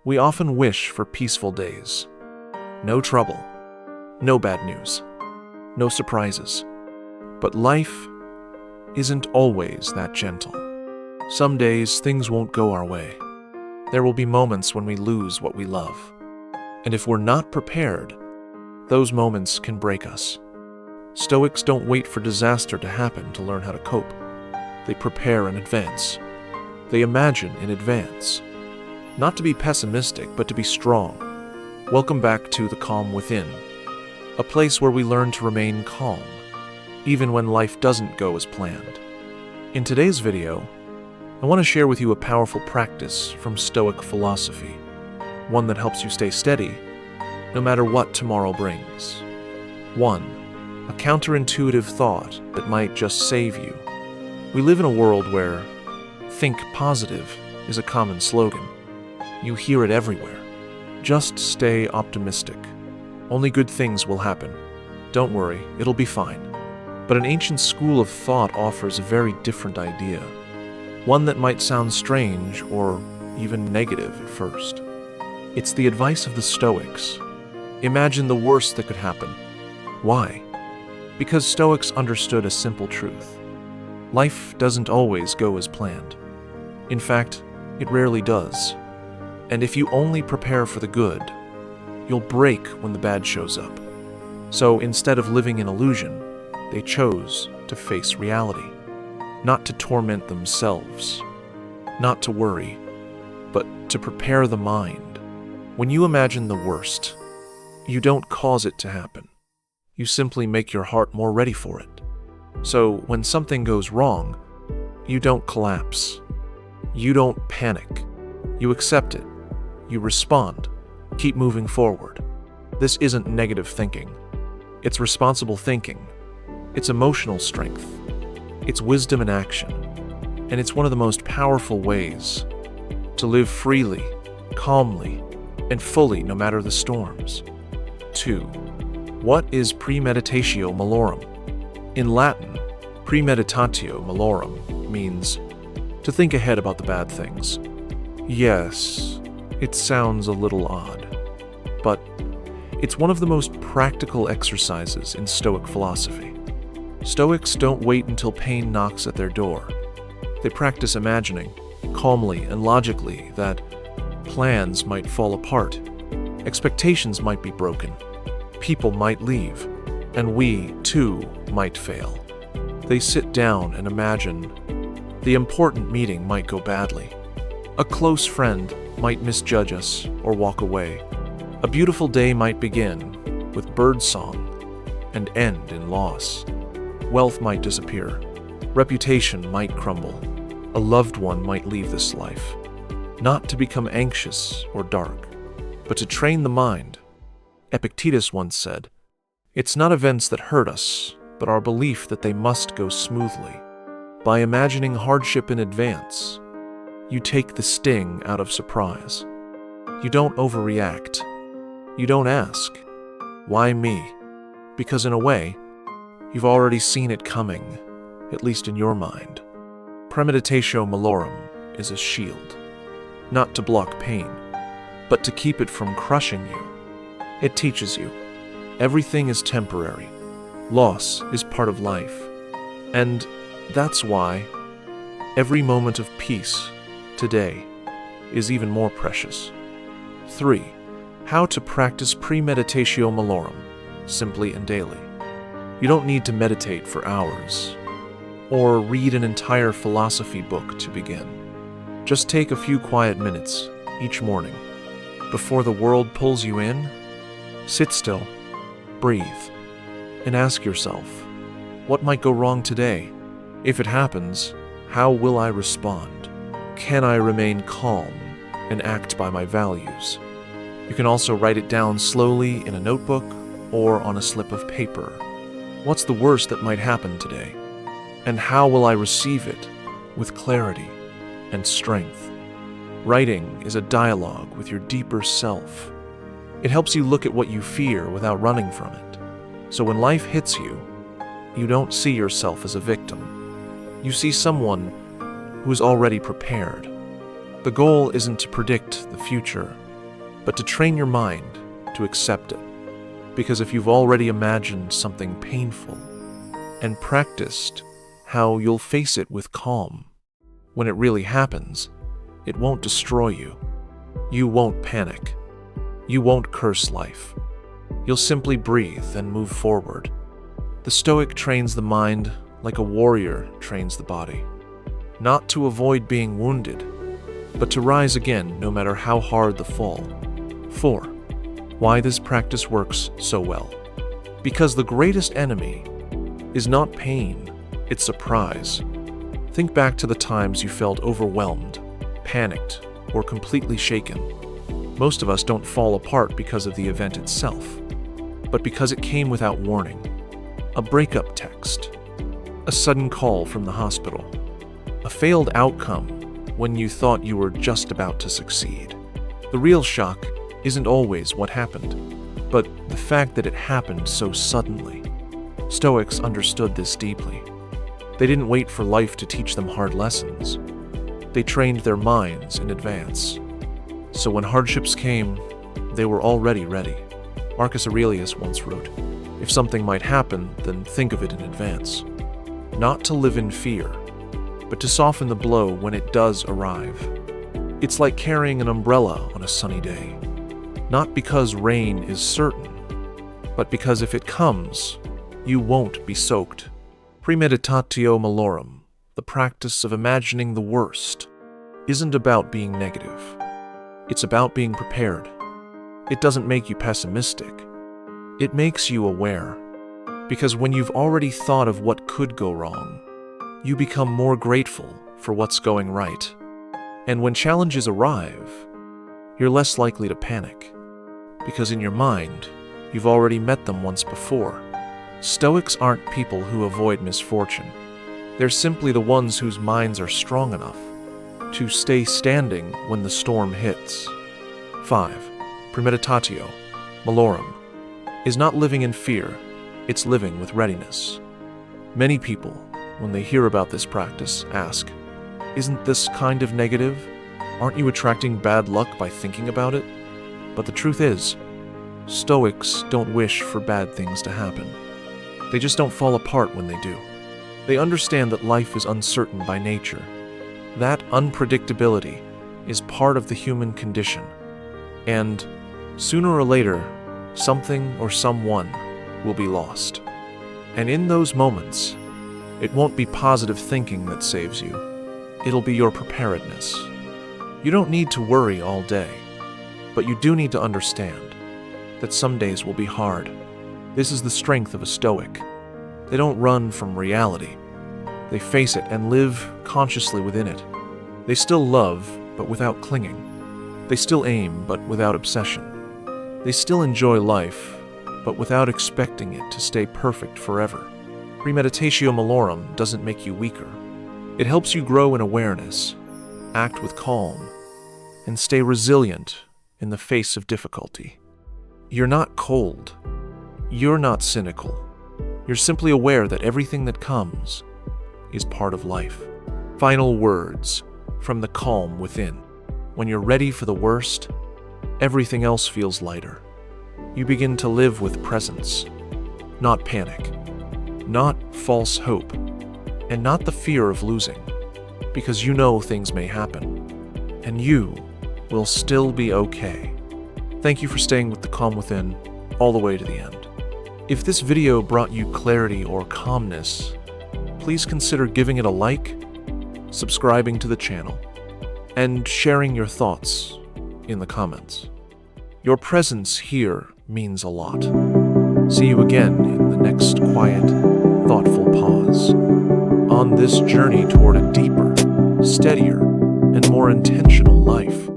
We often wish for peaceful days. No trouble, no bad news, no surprises. But life isn't always that gentle. Some days things won't go our way. There will be moments when we lose what we love. And if we're not prepared, those moments can break us. Stoics don't wait for disaster to happen to learn how to cope. They prepare in advance. They imagine in advance. Not to be pessimistic, but to be strong. Welcome back to The Calm Within, a place where we learn to remain calm, even when life doesn't go as planned. In today's video, I want to share with you a powerful practice from Stoic philosophy, one that helps you stay steady, no matter what tomorrow brings. 1. A counterintuitive thought that might just save you. We live in a world where "think positive" is a common slogan. You hear it everywhere. Just stay optimistic. Only good things will happen. Don't worry, it'll be fine. But an ancient school of thought offers a very different idea. One that might sound strange or even negative at first. It's the advice of the Stoics. Imagine the worst that could happen. Why? Because Stoics understood a simple truth. Life doesn't always go as planned. In fact, it rarely does. And if you only prepare for the good, you'll break when the bad shows up. So instead of living in illusion, they chose to face reality. Not to torment themselves, not to worry, but to prepare the mind. When you imagine the worst, you don't cause it to happen. You simply make your heart more ready for it. So when something goes wrong, you don't collapse. You don't panic. You accept it. You respond. Keep moving forward. This isn't negative thinking. It's responsible thinking. It's emotional strength. It's wisdom in action. And it's one of the most powerful ways to live freely, calmly, and fully no matter the storms. 2. What is Premeditatio Malorum? In Latin, Premeditatio Malorum means to think ahead about the bad things. Yes, it sounds a little odd, but it's one of the most practical exercises in Stoic philosophy. Stoics don't wait until pain knocks at their door. They practice imagining, calmly and logically, that plans might fall apart, expectations might be broken, people might leave, and we, too, might fail. They sit down and imagine the important meeting might go badly. A close friend might misjudge us or walk away. A beautiful day might begin with birdsong and end in loss. Wealth might disappear. Reputation might crumble. A loved one might leave this life. Not to become anxious or dark, but to train the mind. Epictetus once said, "It's not events that hurt us, but our belief that they must go smoothly." By imagining hardship in advance, you take the sting out of surprise. You don't overreact. You don't ask, "Why me?" Because in a way, you've already seen it coming, at least in your mind. Premeditatio Malorum is a shield, not to block pain, but to keep it from crushing you. It teaches you everything is temporary. Loss is part of life. And that's why every moment of peace today is even more precious. 3. How to practice Premeditatio Malorum, simply and daily. You don't need to meditate for hours, or read an entire philosophy book to begin. Just take a few quiet minutes each morning. Before the world pulls you in, sit still, breathe, and ask yourself, what might go wrong today? If it happens, how will I respond? Can I remain calm and act by my values? You can also write it down slowly in a notebook or on a slip of paper. What's the worst that might happen today? And how will I receive it with clarity and strength? Writing is a dialogue with your deeper self. It helps you look at what you fear without running from it. So when life hits you, you don't see yourself as a victim. You see someone who is already prepared. The goal isn't to predict the future, but to train your mind to accept it. Because if you've already imagined something painful and practiced how you'll face it with calm, when it really happens, it won't destroy you. You won't panic. You won't curse life. You'll simply breathe and move forward. The Stoic trains the mind like a warrior trains the body, not to avoid being wounded, but to rise again no matter how hard the fall. 4. Why this practice works so well. Because the greatest enemy is not pain, it's surprise. Think back to the times you felt overwhelmed, panicked, or completely shaken. Most of us don't fall apart because of the event itself, but because it came without warning. A breakup text, a sudden call from the hospital, a failed outcome when you thought you were just about to succeed. The real shock isn't always what happened, but the fact that it happened so suddenly. Stoics understood this deeply. They didn't wait for life to teach them hard lessons. They trained their minds in advance. So when hardships came, they were already ready. Marcus Aurelius once wrote, "If something might happen, then think of it in advance." Not to live in fear, but to soften the blow when it does arrive. It's like carrying an umbrella on a sunny day. Not because rain is certain, but because if it comes, you won't be soaked. Premeditatio Malorum, the practice of imagining the worst, isn't about being negative. It's about being prepared. It doesn't make you pessimistic. It makes you aware. Because when you've already thought of what could go wrong, you become more grateful for what's going right. And when challenges arrive, you're less likely to panic. Because in your mind, you've already met them once before. Stoics aren't people who avoid misfortune. They're simply the ones whose minds are strong enough to stay standing when the storm hits. 5. Premeditatio Malorum is not living in fear, it's living with readiness. Many people, when they hear about this practice, ask, "Isn't this kind of negative? Aren't you attracting bad luck by thinking about it?" But the truth is, Stoics don't wish for bad things to happen. They just don't fall apart when they do. They understand that life is uncertain by nature. That unpredictability is part of the human condition. And sooner or later, something or someone will be lost. And in those moments, it won't be positive thinking that saves you. It'll be your preparedness. You don't need to worry all day, but you do need to understand that some days will be hard. This is the strength of a Stoic. They don't run from reality. They face it and live consciously within it. They still love, but without clinging. They still aim, but without obsession. They still enjoy life, but without expecting it to stay perfect forever. Premeditatio Malorum doesn't make you weaker. It helps you grow in awareness, act with calm, and stay resilient in the face of difficulty. You're not cold. You're not cynical. You're simply aware that everything that comes is part of life. Final words from the calm within. When you're ready for the worst, everything else feels lighter. You begin to live with presence, not panic, not false hope, and not the fear of losing, because you know things may happen, and you will still be okay. Thank you for staying with the calm within all the way to the end. If this video brought you clarity or calmness, please consider giving it a like, subscribing to the channel, and sharing your thoughts in the comments. Your presence here means a lot. See you again in the next quiet, thoughtful pause on this journey toward a deeper, steadier, and more intentional life.